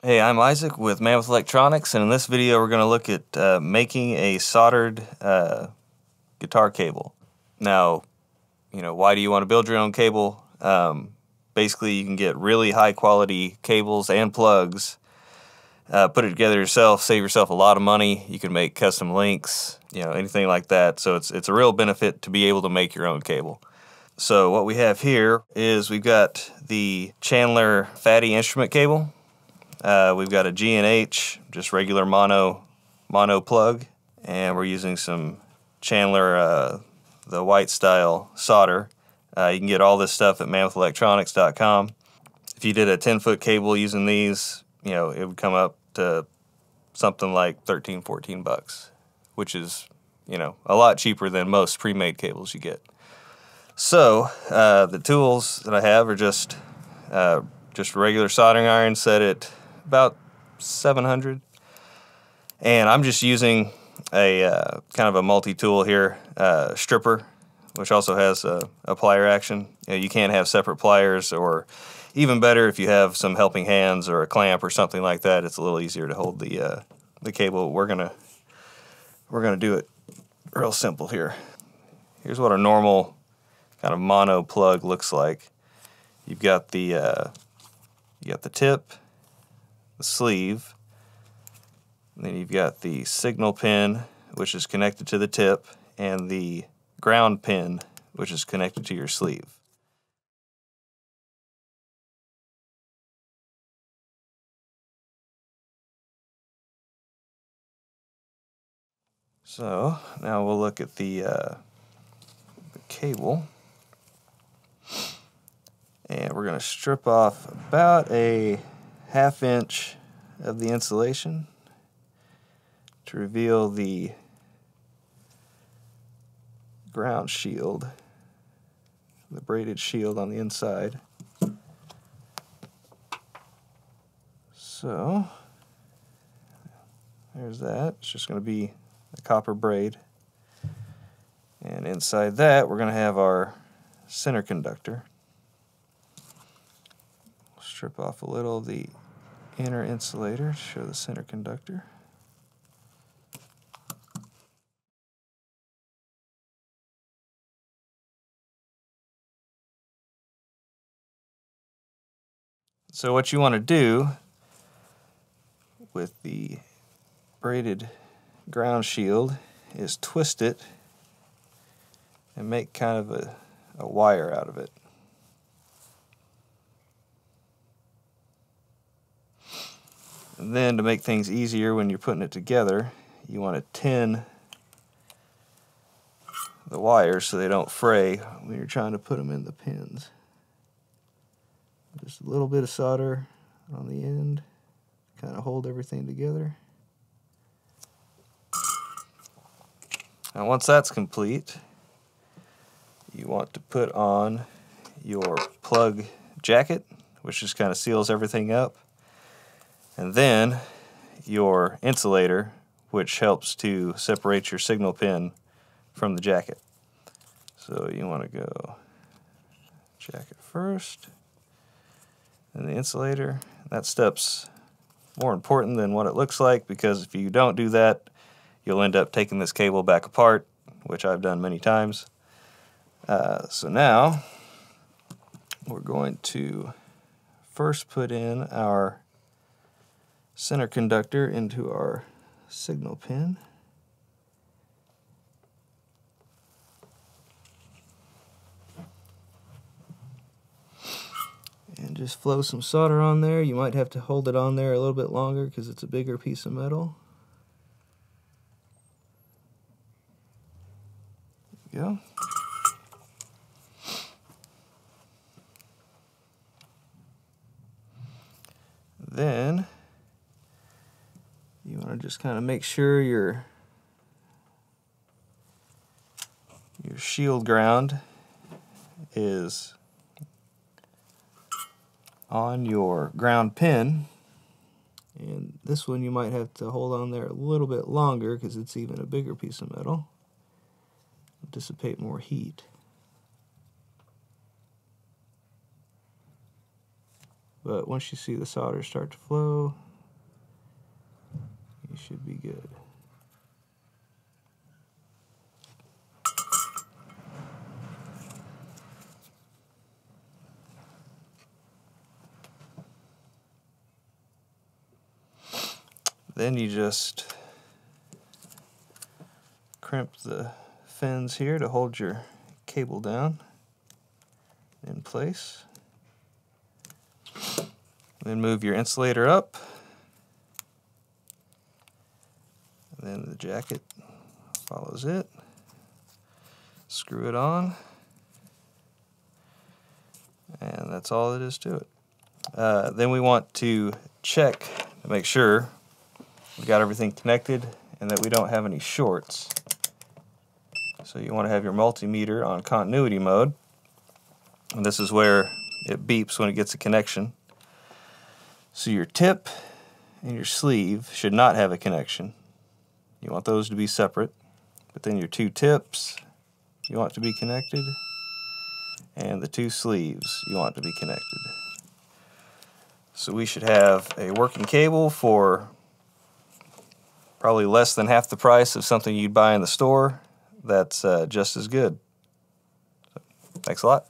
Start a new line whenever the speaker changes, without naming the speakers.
Hey, I'm Isaac with Mammoth Electronics, and in this video we're going to look at making a soldered guitar cable. Now, why do you want to build your own cable? Basically, you can get really high quality cables and plugs, put it together yourself, save yourself a lot of money. You can make custom links, anything like that. So it's a real benefit to be able to make your own cable. So what we have here is we've got the Chandler fatty instrument cable. We've got a G&H, just regular mono plug, and we're using some Chandler, the white style solder. You can get all this stuff at mammothelectronics.com. If you did a 10-foot cable using these, it would come up to something like $13-14, which is, a lot cheaper than most pre-made cables you get. So the tools that I have are just regular soldering iron set at about 700, and I'm just using a kind of a multi-tool here, stripper, which also has a plier action. You can't have separate pliers, or even better, if you have some helping hands or a clamp or something like that, it's a little easier to hold the cable. We're gonna do it real simple here. Here's what a normal kind of mono plug looks like. You've got the tip, the sleeve, and then you've got the signal pin, which is connected to the tip, and the ground pin, which is connected to your sleeve. So now we'll look at the cable, and we're going to strip off about a 1/2 inch of the insulation to reveal the ground shield, the braided shield on the inside. So there's that. It's just going to be a copper braid, and inside that we're going to have our center conductor. Strip off a little of the inner insulator to show the center conductor. So what you want to do with the braided ground shield is twist it and make kind of a wire out of it. And then to make things easier when you're putting it together, you want to tin the wires so they don't fray when you're trying to put them in the pins. Just a little bit of solder on the end to kind of hold everything together. Now once that's complete, you want to put on your plug jacket, which just kind of seals everything up, and then your insulator, which helps to separate your signal pin from the jacket. So you want to go jacket first, and the insulator. That step's more important than what it looks like, because if you don't do that, you'll end up taking this cable back apart, which I've done many times. So now we're going to first put in our center conductor into our signal pin. And just flow some solder on there. You might have to hold it on there a little bit longer because it's a bigger piece of metal. There you go. Then you want to just kind of make sure your shield ground is on your ground pin, and this one you might have to hold on there a little bit longer because it's even a bigger piece of metal. It'll dissipate more heat. But once you see the solder start to flow, should be good. Then you just crimp the fins here to hold your cable down in place. Then move your insulator up. And then the jacket follows it. Screw it on. And that's all it is to it. Then we want to check to make sure we got everything connected and that we don't have any shorts. So you want to have your multimeter on continuity mode. And this is where it beeps when it gets a connection. So your tip and your sleeve should not have a connection. You want those to be separate. But then your two tips you want to be connected, and the two sleeves you want to be connected. So we should have a working cable for probably less than half the price of something you'd buy in the store. That's just as good. So, thanks a lot.